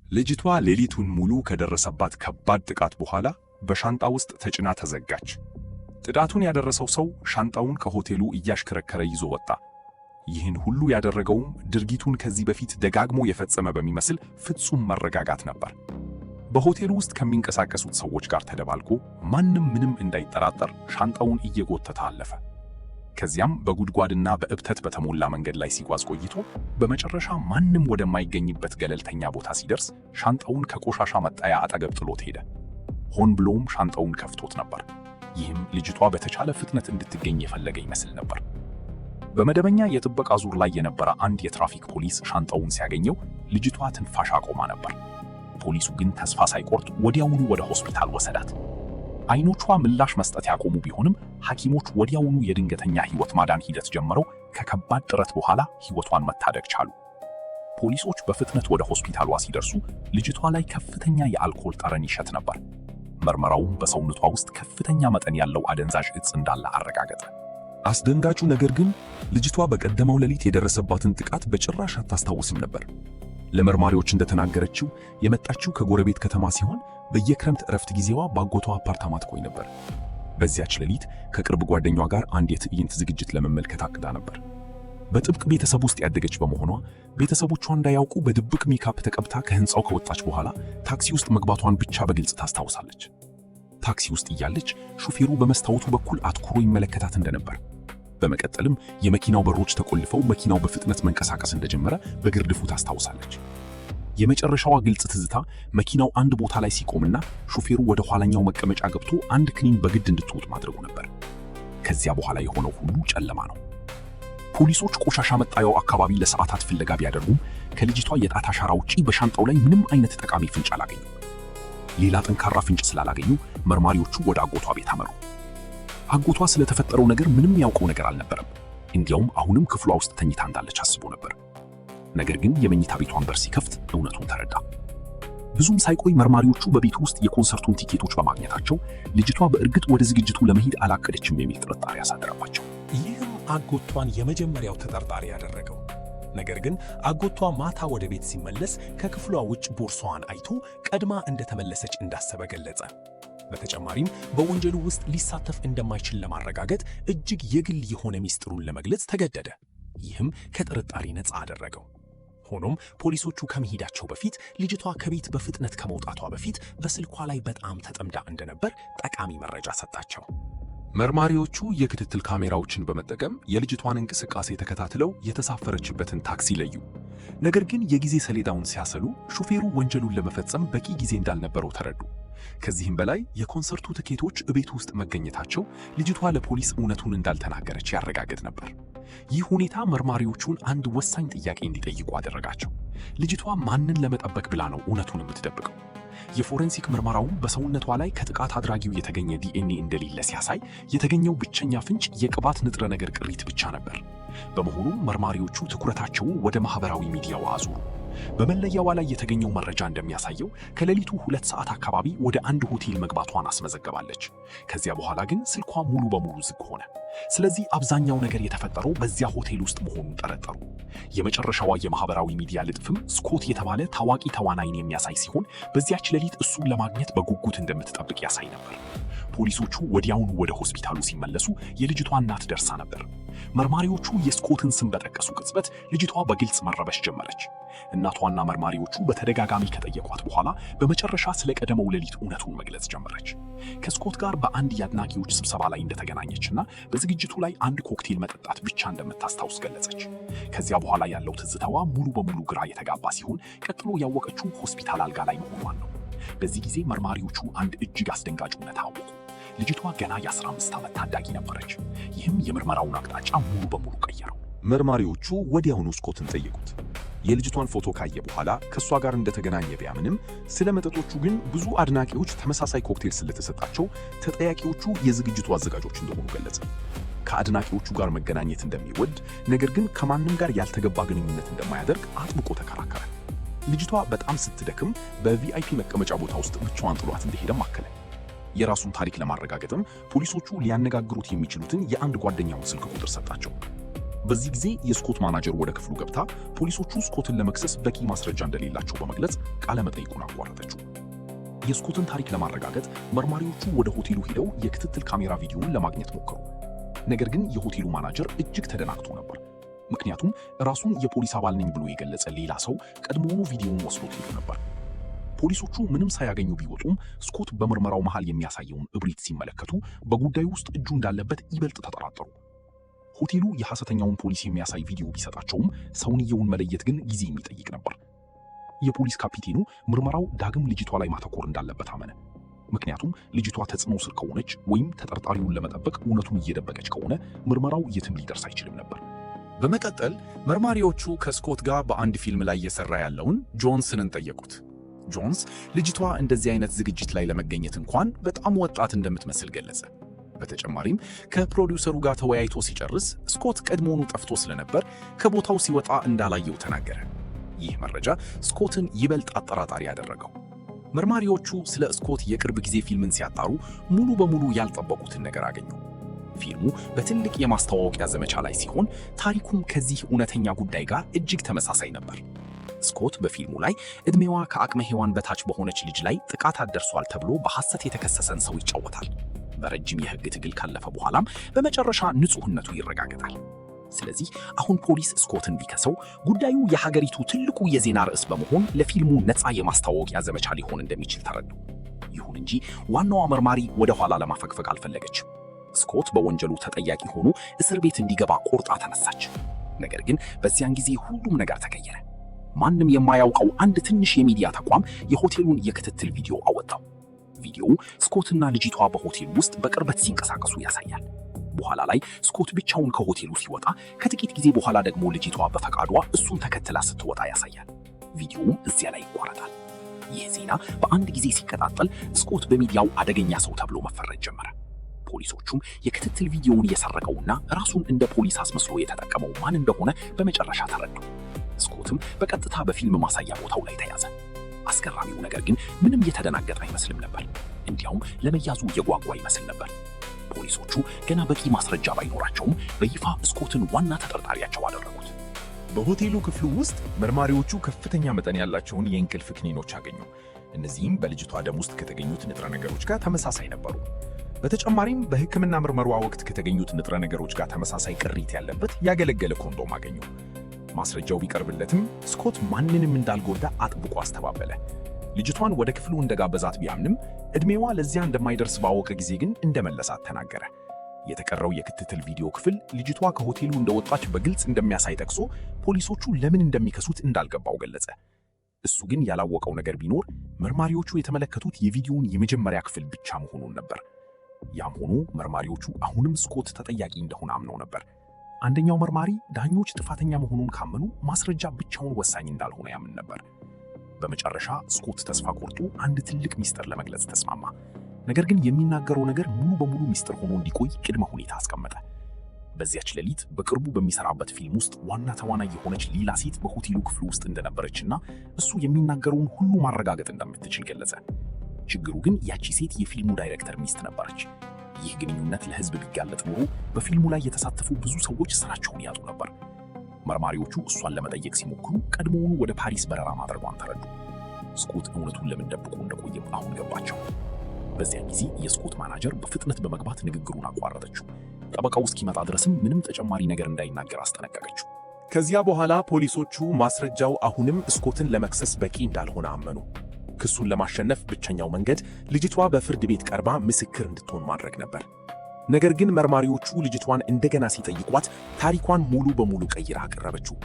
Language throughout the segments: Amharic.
ልጅቷ ሌሊቱን ሙሉ ከደረሰባት ከባድ ጥቃት በኋላ በሻንጣ ውስጥ ተጭና ተዘጋች። ጥቃቱን ያደረሰው ሰው ሻንጣውን ከሆቴሉ እያሽከረከረ ይዞ ወጣ። ይህን ሁሉ ያደረገውም ድርጊቱን ከዚህ በፊት ደጋግሞ የፈጸመ በሚመስል ፍጹም መረጋጋት ነበር። በሆቴሉ ውስጥ ከሚንቀሳቀሱት ሰዎች ጋር ተደባልቆ ማንም ምንም እንዳይጠራጠር ሻንጣውን እየጎተተ አለፈ። ከዚያም በጉድጓድና በእብተት በተሞላ መንገድ ላይ ሲጓዝ ቆይቶ በመጨረሻ ማንም ወደማይገኝበት ገለልተኛ ቦታ ሲደርስ ሻንጣውን ከቆሻሻ መጣያ አጠገብ ጥሎት ሄደ። ሆን ብሎም ሻንጣውን ከፍቶት ነበር። ይህም ልጅቷ በተቻለ ፍጥነት እንድትገኝ የፈለገ ይመስል ነበር። በመደበኛ የጥበቃ ዙር ላይ የነበረ አንድ የትራፊክ ፖሊስ ሻንጣውን ሲያገኘው ልጅቷ ትንፋሽ አቆማ ነበር። ፖሊሱ ግን ተስፋ ሳይቆርጥ ወዲያውኑ ወደ ሆስፒታል ወሰዳት። አይኖቿ ምላሽ መስጠት ያቆሙ ቢሆንም ሐኪሞች ወዲያውኑ የድንገተኛ ሕይወት ማዳን ሂደት ጀምረው ከከባድ ጥረት በኋላ ሕይወቷን መታደግ ቻሉ። ፖሊሶች በፍጥነት ወደ ሆስፒታሏ ሲደርሱ ልጅቷ ላይ ከፍተኛ የአልኮል ጠረን ይሸት ነበር። ምርመራውም በሰውነቷ ውስጥ ከፍተኛ መጠን ያለው አደንዛዥ ዕፅ እንዳለ አረጋገጠ። አስደንጋጩ ነገር ግን ልጅቷ በቀደመው ሌሊት የደረሰባትን ጥቃት በጭራሽ አታስታውስም ነበር። ለመርማሪዎች እንደተናገረችው የመጣችው ከጎረቤት ከተማ ሲሆን በየክረምት እረፍት ጊዜዋ ባጎቷ አፓርታማ ትቆይ ነበር። በዚያች ሌሊት ከቅርብ ጓደኛዋ ጋር አንድ የትዕይንት ዝግጅት ለመመልከት አቅዳ ነበር። በጥብቅ ቤተሰብ ውስጥ ያደገች በመሆኗ ቤተሰቦቿ እንዳያውቁ በድብቅ ሜካፕ ተቀብታ ከህንፃው ከወጣች በኋላ ታክሲ ውስጥ መግባቷን ብቻ በግልጽ ታስታውሳለች። ታክሲ ውስጥ እያለች ሹፌሩ በመስታወቱ በኩል አትኩሮ ይመለከታት እንደነበር፣ በመቀጠልም የመኪናው በሮች ተቆልፈው መኪናው በፍጥነት መንቀሳቀስ እንደጀመረ በግርድፉ ታስታውሳለች። የመጨረሻዋ ግልጽ ትዝታ መኪናው አንድ ቦታ ላይ ሲቆምና ሹፌሩ ወደ ኋላኛው መቀመጫ ገብቶ አንድ ክኒን በግድ እንድትወጥ ማድረጉ ነበር። ከዚያ በኋላ የሆነው ሁሉ ጨለማ ነው። ፖሊሶች ቆሻሻ መጣያው አካባቢ ለሰዓታት ፍለጋ ቢያደርጉም ከልጅቷ የጣት አሻራ ውጪ በሻንጣው ላይ ምንም አይነት ጠቃሚ ፍንጭ አላገኙም። ሌላ ጠንካራ ፍንጭ ስላላገኙ መርማሪዎቹ ወደ አጎቷ ቤት አመሩ። አጎቷ ስለተፈጠረው ነገር ምንም ያውቀው ነገር አልነበረም። እንዲያውም አሁንም ክፍሏ ውስጥ ተኝታ እንዳለች አስቦ ነበር። ነገር ግን የመኝታ ቤቷን በር ሲከፍት እውነቱን ተረዳ። ብዙም ሳይቆይ መርማሪዎቹ በቤቱ ውስጥ የኮንሰርቱን ቲኬቶች በማግኘታቸው ልጅቷ በእርግጥ ወደ ዝግጅቱ ለመሄድ አላቀደችም የሚል ጥርጣሬ ያሳደረባቸው። ይህም አጎቷን የመጀመሪያው ተጠርጣሪ ያደረገው። ነገር ግን አጎቷ ማታ ወደ ቤት ሲመለስ ከክፍሏ ውጭ ቦርሳዋን አይቶ ቀድማ እንደተመለሰች እንዳሰበ ገለጸ። በተጨማሪም በወንጀሉ ውስጥ ሊሳተፍ እንደማይችል ለማረጋገጥ እጅግ የግል የሆነ ሚስጥሩን ለመግለጽ ተገደደ። ይህም ከጥርጣሬ ነፃ አደረገው። ሆኖም ፖሊሶቹ ከመሄዳቸው በፊት ልጅቷ ከቤት በፍጥነት ከመውጣቷ በፊት በስልኳ ላይ በጣም ተጠምዳ እንደነበር ጠቃሚ መረጃ ሰጣቸው። መርማሪዎቹ የክትትል ካሜራዎችን በመጠቀም የልጅቷን እንቅስቃሴ ተከታትለው የተሳፈረችበትን ታክሲ ለዩ። ነገር ግን የጊዜ ሰሌዳውን ሲያሰሉ ሹፌሩ ወንጀሉን ለመፈጸም በቂ ጊዜ እንዳልነበረው ተረዱ። ከዚህም በላይ የኮንሰርቱ ትኬቶች እቤት ውስጥ መገኘታቸው ልጅቷ ለፖሊስ እውነቱን እንዳልተናገረች ያረጋግጥ ነበር። ይህ ሁኔታ መርማሪዎቹን አንድ ወሳኝ ጥያቄ እንዲጠይቁ አደረጋቸው። ልጅቷ ማንን ለመጠበቅ ብላ ነው እውነቱን የምትደብቀው? የፎረንሲክ ምርመራው በሰውነቷ ላይ ከጥቃት አድራጊው የተገኘ ዲኤንኤ እንደሌለ ሲያሳይ የተገኘው ብቸኛ ፍንጭ የቅባት ንጥረ ነገር ቅሪት ብቻ ነበር። በመሆኑም መርማሪዎቹ ትኩረታቸውን ወደ ማህበራዊ ሚዲያው አዙሩ። በመለያዋ ላይ የተገኘው መረጃ እንደሚያሳየው ከሌሊቱ 2 ሰዓት አካባቢ ወደ አንድ ሆቴል መግባቷን አስመዘገባለች። ከዚያ በኋላ ግን ስልኳ ሙሉ በሙሉ ዝግ ሆነ። ስለዚህ አብዛኛው ነገር የተፈጠረው በዚያ ሆቴል ውስጥ መሆኑን ጠረጠሩ። የመጨረሻዋ የማህበራዊ ሚዲያ ልጥፍም ስኮት የተባለ ታዋቂ ተዋናይን የሚያሳይ ሲሆን በዚያች ሌሊት እሱን ለማግኘት በጉጉት እንደምትጠብቅ ያሳይ ነበር። ፖሊሶቹ ወዲያውኑ ወደ ሆስፒታሉ ሲመለሱ የልጅቷ እናት ደርሳ ነበር። መርማሪዎቹ የስኮትን ስም በጠቀሱ ቅጽበት ልጅቷ በግልጽ መረበሽ ጀመረች። እናቷና መርማሪዎቹ በተደጋጋሚ ከጠየቋት በኋላ በመጨረሻ ስለ ቀደመው ሌሊት እውነቱን መግለጽ ጀመረች። ከስኮት ጋር በአንድ የአድናቂዎች ስብሰባ ላይ እንደተገናኘችና በዝግጅቱ ላይ አንድ ኮክቴል መጠጣት ብቻ እንደምታስታውስ ገለጸች። ከዚያ በኋላ ያለው ትዝታዋ ሙሉ በሙሉ ግራ የተጋባ ሲሆን ቀጥሎ ያወቀችው ሆስፒታል አልጋ ላይ መሆኗን ነው። በዚህ ጊዜ መርማሪዎቹ አንድ እጅግ አስደንጋጭ እውነታ አወቁ። ልጅቷ ገና የ15 ዓመት ታዳጊ ነበረች። ይህም የምርመራውን አቅጣጫ ሙሉ በሙሉ ቀየረው። መርማሪዎቹ ወዲያውኑ ስኮትን ጠየቁት። የልጅቷን ፎቶ ካየ በኋላ ከሷ ጋር እንደተገናኘ ቢያምንም ስለ መጠጦቹ ግን ብዙ አድናቂዎች ተመሳሳይ ኮክቴል ስለተሰጣቸው ተጠያቂዎቹ የዝግጅቱ አዘጋጆች እንደሆኑ ገለጸ። ከአድናቂዎቹ ጋር መገናኘት እንደሚወድ ነገር ግን ከማንም ጋር ያልተገባ ግንኙነት እንደማያደርግ አጥብቆ ተከራከረ። ልጅቷ በጣም ስትደክም በቪአይፒ መቀመጫ ቦታ ውስጥ ብቻዋን ጥሏት እንደሄደም አከለ። የራሱን ታሪክ ለማረጋገጥም ፖሊሶቹ ሊያነጋግሩት የሚችሉትን የአንድ ጓደኛውን ስልክ ቁጥር ሰጣቸው። በዚህ ጊዜ የስኮት ማናጀር ወደ ክፍሉ ገብታ ፖሊሶቹ ስኮትን ለመክሰስ በቂ ማስረጃ እንደሌላቸው በመግለጽ ቃለ መጠይቁን አቋረጠችው። የስኮትን ታሪክ ለማረጋገጥ መርማሪዎቹ ወደ ሆቴሉ ሄደው የክትትል ካሜራ ቪዲዮውን ለማግኘት ሞከሩ። ነገር ግን የሆቴሉ ማናጀር እጅግ ተደናግጦ ነበር። ምክንያቱም ራሱን የፖሊስ አባል ነኝ ብሎ የገለጸ ሌላ ሰው ቀድሞውኑ ቪዲዮውን ወስዶት ሄዶ ነበር። ፖሊሶቹ ምንም ሳያገኙ ቢወጡም ስኮት በምርመራው መሃል የሚያሳየውን እብሪት ሲመለከቱ በጉዳዩ ውስጥ እጁ እንዳለበት ይበልጥ ተጠራጠሩ። ሆቴሉ የሐሰተኛውን ፖሊስ የሚያሳይ ቪዲዮ ቢሰጣቸውም ሰውንየውን መለየት ግን ጊዜ የሚጠይቅ ነበር። የፖሊስ ካፒቴኑ ምርመራው ዳግም ልጅቷ ላይ ማተኮር እንዳለበት አመነ። ምክንያቱም ልጅቷ ተጽዕኖ ስር ከሆነች ወይም ተጠርጣሪውን ለመጠበቅ እውነቱን እየደበቀች ከሆነ ምርመራው የትም ሊደርስ አይችልም ነበር። በመቀጠል መርማሪዎቹ ከስኮት ጋር በአንድ ፊልም ላይ እየሰራ ያለውን ጆንስንን ጠየቁት። ጆንስ ልጅቷ እንደዚህ አይነት ዝግጅት ላይ ለመገኘት እንኳን በጣም ወጣት እንደምትመስል ገለጸ። በተጨማሪም ከፕሮዲውሰሩ ጋር ተወያይቶ ሲጨርስ ስኮት ቀድሞውኑ ጠፍቶ ስለነበር ከቦታው ሲወጣ እንዳላየው ተናገረ። ይህ መረጃ ስኮትን ይበልጥ አጠራጣሪ ያደረገው። መርማሪዎቹ ስለ ስኮት የቅርብ ጊዜ ፊልምን ሲያጣሩ ሙሉ በሙሉ ያልጠበቁትን ነገር አገኙ። ፊልሙ በትልቅ የማስተዋወቂያ ዘመቻ ላይ ሲሆን ታሪኩም ከዚህ እውነተኛ ጉዳይ ጋር እጅግ ተመሳሳይ ነበር። ስኮት በፊልሙ ላይ ዕድሜዋ ከአቅመ ሔዋን በታች በሆነች ልጅ ላይ ጥቃት አደርሷል ተብሎ በሐሰት የተከሰሰን ሰው ይጫወታል። በረጅም የሕግ ትግል ካለፈ በኋላም በመጨረሻ ንጹሕነቱ ይረጋገጣል። ስለዚህ አሁን ፖሊስ ስኮትን ቢከሰው ጉዳዩ የሀገሪቱ ትልቁ የዜና ርዕስ በመሆን ለፊልሙ ነፃ የማስተዋወቂያ ዘመቻ ሊሆን እንደሚችል ተረዱ። ይሁን እንጂ ዋናዋ መርማሪ ወደ ኋላ ለማፈግፈግ አልፈለገችም። ስኮት በወንጀሉ ተጠያቂ ሆኖ እስር ቤት እንዲገባ ቆርጣ ተነሳች። ነገር ግን በዚያን ጊዜ ሁሉም ነገር ተቀየረ። ማንም የማያውቀው አንድ ትንሽ የሚዲያ ተቋም የሆቴሉን የክትትል ቪዲዮ አወጣው። ቪዲዮው ስኮትና ልጅቷ በሆቴሉ ውስጥ በቅርበት ሲንቀሳቀሱ ያሳያል። በኋላ ላይ ስኮት ብቻውን ከሆቴሉ ሲወጣ፣ ከጥቂት ጊዜ በኋላ ደግሞ ልጅቷ በፈቃዷ እሱን ተከትላ ስትወጣ ያሳያል። ቪዲዮውም እዚያ ላይ ይቋረጣል። ይህ ዜና በአንድ ጊዜ ሲቀጣጠል ስኮት በሚዲያው አደገኛ ሰው ተብሎ መፈረጅ ጀመረ። ፖሊሶቹም የክትትል ቪዲዮውን የሰረቀውና ራሱን እንደ ፖሊስ አስመስሎ የተጠቀመው ማን እንደሆነ በመጨረሻ ተረዱ። ስኮትም በቀጥታ በፊልም ማሳያ ቦታው ላይ ተያዘ። አስገራሚው ነገር ግን ምንም የተደናገጠ አይመስልም ነበር። እንዲያውም ለመያዙ የጓጓ ይመስል ነበር። ፖሊሶቹ ገና በቂ ማስረጃ ባይኖራቸውም በይፋ ስኮትን ዋና ተጠርጣሪያቸው አደረጉት። በሆቴሉ ክፍሉ ውስጥ መርማሪዎቹ ከፍተኛ መጠን ያላቸውን የእንቅልፍ ክኒኖች አገኙ። እነዚህም በልጅቷ ደም ውስጥ ከተገኙት ንጥረ ነገሮች ጋር ተመሳሳይ ነበሩ። በተጨማሪም በሕክምና ምርመራዋ ወቅት ከተገኙት ንጥረ ነገሮች ጋር ተመሳሳይ ቅሪት ያለበት ያገለገለ ኮንዶም አገኙ። ማስረጃው ቢቀርብለትም ስኮት ማንንም እንዳልጎዳ አጥብቆ አስተባበለ። ልጅቷን ወደ ክፍሉ እንደጋበዛት ቢያምንም ዕድሜዋ ለዚያ እንደማይደርስ ባወቀ ጊዜ ግን እንደመለሳት ተናገረ። የተቀረው የክትትል ቪዲዮ ክፍል ልጅቷ ከሆቴሉ እንደወጣች በግልጽ እንደሚያሳይ ጠቅሶ ፖሊሶቹ ለምን እንደሚከሱት እንዳልገባው ገለጸ። እሱ ግን ያላወቀው ነገር ቢኖር መርማሪዎቹ የተመለከቱት የቪዲዮውን የመጀመሪያ ክፍል ብቻ መሆኑን ነበር። ያም ሆኖ መርማሪዎቹ አሁንም ስኮት ተጠያቂ እንደሆነ አምነው ነበር። አንደኛው መርማሪ ዳኞች ጥፋተኛ መሆኑን ካመኑ ማስረጃ ብቻውን ወሳኝ እንዳልሆነ ያምን ነበር። በመጨረሻ ስኮት ተስፋ ቆርጦ አንድ ትልቅ ሚስጥር ለመግለጽ ተስማማ። ነገር ግን የሚናገረው ነገር ሙሉ በሙሉ ሚስጥር ሆኖ እንዲቆይ ቅድመ ሁኔታ አስቀመጠ። በዚያች ሌሊት በቅርቡ በሚሰራበት ፊልም ውስጥ ዋና ተዋናይ የሆነች ሌላ ሴት በሆቴሉ ክፍል ውስጥ እንደነበረችና እሱ የሚናገረውን ሁሉ ማረጋገጥ እንደምትችል ገለጸ። ችግሩ ግን ያቺ ሴት የፊልሙ ዳይሬክተር ሚስት ነበረች። ይህ ግንኙነት ለሕዝብ ቢጋለጥ ኖሮ በፊልሙ ላይ የተሳተፉ ብዙ ሰዎች ስራቸውን ያጡ ነበር። መርማሪዎቹ እሷን ለመጠየቅ ሲሞክሩ ቀድሞውኑ ወደ ፓሪስ በረራ ማድረጓን ተረዱ። ስኮት እውነቱን ለምን ደብቆ እንደቆየም አሁን ገባቸው። በዚያን ጊዜ የስኮት ማናጀር በፍጥነት በመግባት ንግግሩን አቋረጠችው። ጠበቃው እስኪመጣ ድረስም ምንም ተጨማሪ ነገር እንዳይናገር አስጠነቀቀችው። ከዚያ በኋላ ፖሊሶቹ ማስረጃው አሁንም ስኮትን ለመክሰስ በቂ እንዳልሆነ አመኑ። ክሱን ለማሸነፍ ብቸኛው መንገድ ልጅቷ በፍርድ ቤት ቀርባ ምስክር እንድትሆን ማድረግ ነበር። ነገር ግን መርማሪዎቹ ልጅቷን እንደገና ሲጠይቋት ታሪኳን ሙሉ በሙሉ ቀይራ አቀረበችው።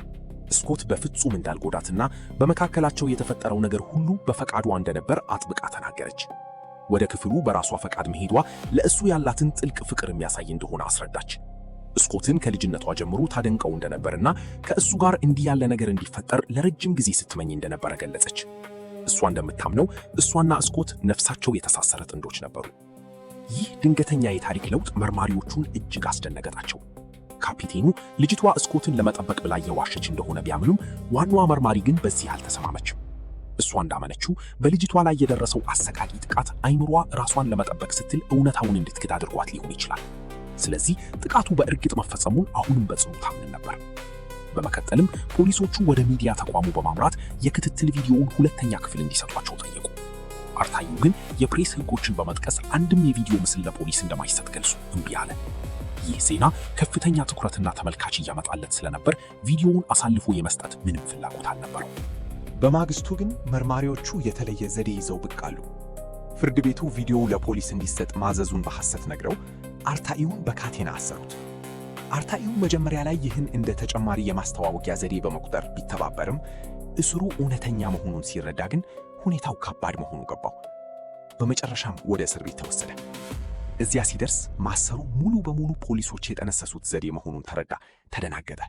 ስኮት በፍጹም እንዳልጎዳትና በመካከላቸው የተፈጠረው ነገር ሁሉ በፈቃዷ እንደነበር አጥብቃ ተናገረች። ወደ ክፍሉ በራሷ ፈቃድ መሄዷ ለእሱ ያላትን ጥልቅ ፍቅር የሚያሳይ እንደሆነ አስረዳች። ስኮትን ከልጅነቷ ጀምሮ ታደንቀው እንደነበርና ከእሱ ጋር እንዲህ ያለ ነገር እንዲፈጠር ለረጅም ጊዜ ስትመኝ እንደነበረ ገለጸች። እሷ እንደምታምነው እሷና ስኮት ነፍሳቸው የተሳሰረ ጥንዶች ነበሩ። ይህ ድንገተኛ የታሪክ ለውጥ መርማሪዎቹን እጅግ አስደነገጣቸው። ካፒቴኑ ልጅቷ ስኮትን ለመጠበቅ ብላ የዋሸች እንደሆነ ቢያምኑም ዋናዋ መርማሪ ግን በዚህ አልተሰማመችም። እሷ እንዳመነችው በልጅቷ ላይ የደረሰው አሰቃቂ ጥቃት አይምሯ ራሷን ለመጠበቅ ስትል እውነታውን እንድትክድ አድርጓት ሊሆን ይችላል። ስለዚህ ጥቃቱ በእርግጥ መፈጸሙን አሁንም በጽኑ ታምን ነበር። በመቀጠልም ፖሊሶቹ ወደ ሚዲያ ተቋሙ በማምራት የክትትል ቪዲዮውን ሁለተኛ ክፍል እንዲሰጧቸው ጠየቁ። አርታዩ ግን የፕሬስ ሕጎችን በመጥቀስ አንድም የቪዲዮ ምስል ለፖሊስ እንደማይሰጥ ገልጾ እምቢ አለ። ይህ ዜና ከፍተኛ ትኩረትና ተመልካች እያመጣለት ስለነበር ቪዲዮውን አሳልፎ የመስጠት ምንም ፍላጎት አልነበረው። በማግስቱ ግን መርማሪዎቹ የተለየ ዘዴ ይዘው ብቅ አሉ። ፍርድ ቤቱ ቪዲዮው ለፖሊስ እንዲሰጥ ማዘዙን በሐሰት ነግረው አርታኢውን በካቴና አሰሩት። አርታኢው መጀመሪያ ላይ ይህን እንደ ተጨማሪ የማስተዋወቂያ ዘዴ በመቁጠር ቢተባበርም እስሩ እውነተኛ መሆኑን ሲረዳ ግን ሁኔታው ከባድ መሆኑ ገባው። በመጨረሻም ወደ እስር ቤት ተወሰደ። እዚያ ሲደርስ ማሰሩ ሙሉ በሙሉ ፖሊሶች የጠነሰሱት ዘዴ መሆኑን ተረዳ፣ ተደናገጠ።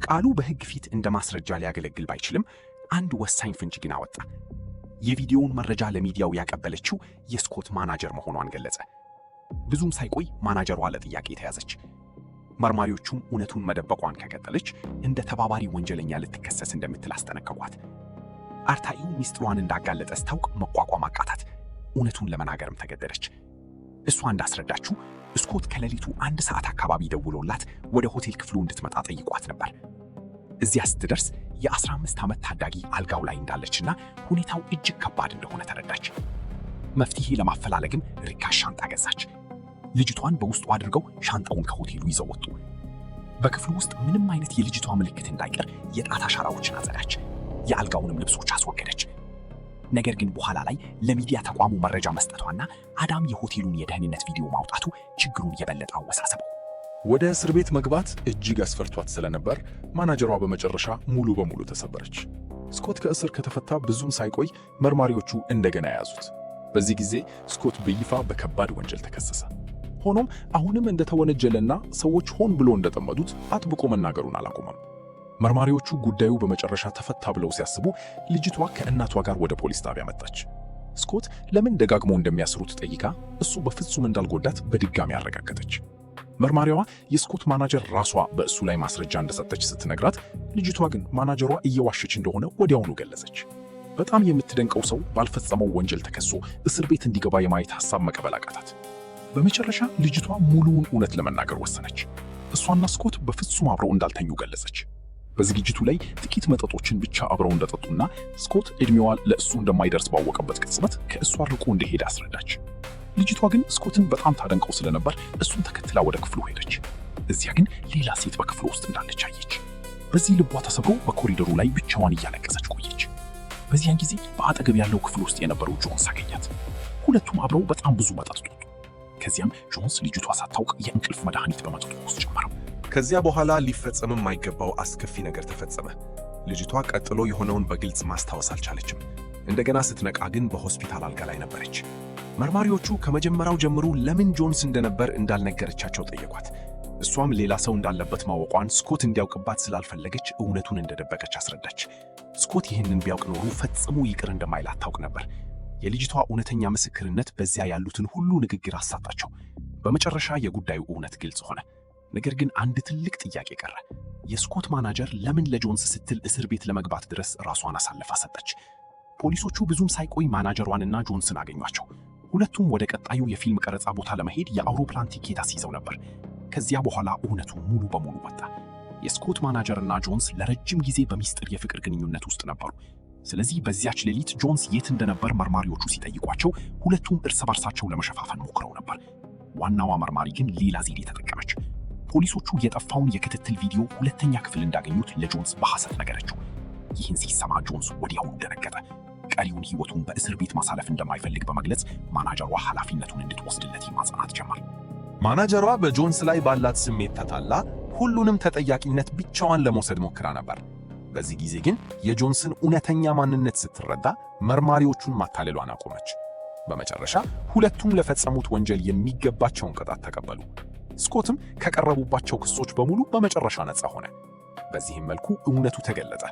ቃሉ በሕግ ፊት እንደ ማስረጃ ሊያገለግል ባይችልም አንድ ወሳኝ ፍንጭ ግን አወጣ። የቪዲዮውን መረጃ ለሚዲያው ያቀበለችው የስኮት ማናጀር መሆኗን ገለጸ። ብዙም ሳይቆይ ማናጀሯ ለጥያቄ ተያዘች። መርማሪዎቹም እውነቱን መደበቋን ከቀጠለች እንደ ተባባሪ ወንጀለኛ ልትከሰስ እንደምትል አስጠነቀቋት። አርታኢው ሚስጥሯን እንዳጋለጠ ስታውቅ መቋቋም አቃታት። እውነቱን ለመናገርም ተገደደች። እሷ እንዳስረዳችው ስኮት ከሌሊቱ 1 ሰዓት አካባቢ ደውሎላት ወደ ሆቴል ክፍሉ እንድትመጣ ጠይቋት ነበር። እዚያ ስትደርስ የ15 ዓመት ታዳጊ አልጋው ላይ እንዳለችና ሁኔታው እጅግ ከባድ እንደሆነ ተረዳች። መፍትሄ ለማፈላለግም ርካሽ ሻንጣ ገዛች። ልጅቷን በውስጡ አድርገው ሻንጣውን ከሆቴሉ ይዘው ወጡ። በክፍሉ ውስጥ ምንም አይነት የልጅቷ ምልክት እንዳይቀር የጣት አሻራዎችን አጸዳች። የአልጋውንም ልብሶች አስወገደች። ነገር ግን በኋላ ላይ ለሚዲያ ተቋሙ መረጃ መስጠቷና አዳም የሆቴሉን የደህንነት ቪዲዮ ማውጣቱ ችግሩን የበለጠ አወሳሰበው። ወደ እስር ቤት መግባት እጅግ አስፈርቷት ስለነበር ማናጀሯ በመጨረሻ ሙሉ በሙሉ ተሰበረች። ስኮት ከእስር ከተፈታ ብዙም ሳይቆይ መርማሪዎቹ እንደገና ያዙት። በዚህ ጊዜ ስኮት በይፋ በከባድ ወንጀል ተከሰሰ። ሆኖም አሁንም እንደተወነጀለና ሰዎች ሆን ብሎ እንደጠመዱት አጥብቆ መናገሩን አላቆመም። መርማሪዎቹ ጉዳዩ በመጨረሻ ተፈታ ብለው ሲያስቡ ልጅቷ ከእናቷ ጋር ወደ ፖሊስ ጣቢያ መጣች። ስኮት ለምን ደጋግሞ እንደሚያስሩት ጠይቃ እሱ በፍጹም እንዳልጎዳት በድጋሚ አረጋገጠች። መርማሪዋ የስኮት ማናጀር ራሷ በእሱ ላይ ማስረጃ እንደሰጠች ስትነግራት፣ ልጅቷ ግን ማናጀሯ እየዋሸች እንደሆነ ወዲያውኑ ገለጸች። በጣም የምትደንቀው ሰው ባልፈጸመው ወንጀል ተከሶ እስር ቤት እንዲገባ የማየት ሐሳብ መቀበል አቃታት። በመጨረሻ ልጅቷ ሙሉውን እውነት ለመናገር ወሰነች። እሷና ስኮት በፍጹም አብረው እንዳልተኙ ገለጸች። በዝግጅቱ ላይ ጥቂት መጠጦችን ብቻ አብረው እንደጠጡና ስኮት ዕድሜዋ ለእሱ እንደማይደርስ ባወቀበት ቅጽበት ከእሷ ርቆ እንደሄደ አስረዳች። ልጅቷ ግን ስኮትን በጣም ታደንቀው ስለነበር እሱን ተከትላ ወደ ክፍሉ ሄደች። እዚያ ግን ሌላ ሴት በክፍሉ ውስጥ እንዳለች አየች። በዚህ ልቧ ተሰብሮ በኮሪደሩ ላይ ብቻዋን እያለቀሰች ቆየች። በዚያን ጊዜ በአጠገብ ያለው ክፍል ውስጥ የነበረው ጆንስ አገኛት። ሁለቱም አብረው በጣም ብዙ መጠጥ ጠጡ። ከዚያም ጆንስ ልጅቷ ሳታውቅ የእንቅልፍ መድኃኒት በመጠጡ ውስጥ ጨመረው። ከዚያ በኋላ ሊፈጸም የማይገባው አስከፊ ነገር ተፈጸመ። ልጅቷ ቀጥሎ የሆነውን በግልጽ ማስታወስ አልቻለችም። እንደገና ስትነቃ ግን በሆስፒታል አልጋ ላይ ነበረች። መርማሪዎቹ ከመጀመሪያው ጀምሮ ለምን ጆንስ እንደነበር እንዳልነገረቻቸው ጠየቋት። እሷም ሌላ ሰው እንዳለበት ማወቋን ስኮት እንዲያውቅባት ስላልፈለገች እውነቱን እንደደበቀች አስረዳች። ስኮት ይህንን ቢያውቅ ኖሮ ፈጽሞ ይቅር እንደማይላት ታውቅ ነበር። የልጅቷ እውነተኛ ምስክርነት በዚያ ያሉትን ሁሉ ንግግር አሳጣቸው። በመጨረሻ የጉዳዩ እውነት ግልጽ ሆነ። ነገር ግን አንድ ትልቅ ጥያቄ ቀረ። የስኮት ማናጀር ለምን ለጆንስ ስትል እስር ቤት ለመግባት ድረስ ራሷን አሳልፋ ሰጠች? ፖሊሶቹ ብዙም ሳይቆይ ማናጀሯንና ጆንስን አገኟቸው። ሁለቱም ወደ ቀጣዩ የፊልም ቀረጻ ቦታ ለመሄድ የአውሮፕላን ቲኬት አስይዘው ነበር። ከዚያ በኋላ እውነቱ ሙሉ በሙሉ ወጣ። የስኮት ማናጀርና ጆንስ ለረጅም ጊዜ በሚስጥር የፍቅር ግንኙነት ውስጥ ነበሩ። ስለዚህ በዚያች ሌሊት ጆንስ የት እንደነበር መርማሪዎቹ ሲጠይቋቸው ሁለቱም እርስ በርሳቸው ለመሸፋፈን ሞክረው ነበር። ዋናዋ መርማሪ ግን ሌላ ዘዴ ተጠቀመች። ፖሊሶቹ የጠፋውን የክትትል ቪዲዮ ሁለተኛ ክፍል እንዳገኙት ለጆንስ በሐሰት ነገረችው። ይህን ሲሰማ ጆንስ ወዲያውኑ ደነገጠ። ቀሪውን ሕይወቱን በእስር ቤት ማሳለፍ እንደማይፈልግ በመግለጽ ማናጀሯ ኃላፊነቱን እንድትወስድለት ይማጸናት ጀመር። ማናጀሯ በጆንስ ላይ ባላት ስሜት ተታላ ሁሉንም ተጠያቂነት ብቻዋን ለመውሰድ ሞክራ ነበር። በዚህ ጊዜ ግን የጆንስን እውነተኛ ማንነት ስትረዳ መርማሪዎቹን ማታለሏን አቆመች። በመጨረሻ ሁለቱም ለፈጸሙት ወንጀል የሚገባቸውን ቅጣት ተቀበሉ። ስኮትም ከቀረቡባቸው ክሶች በሙሉ በመጨረሻ ነፃ ሆነ። በዚህም መልኩ እውነቱ ተገለጠ።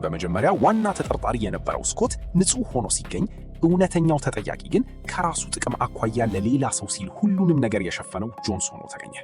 በመጀመሪያ ዋና ተጠርጣሪ የነበረው ስኮት ንጹሕ ሆኖ ሲገኝ፣ እውነተኛው ተጠያቂ ግን ከራሱ ጥቅም አኳያ ለሌላ ሰው ሲል ሁሉንም ነገር የሸፈነው ጆንስ ሆኖ ተገኘ።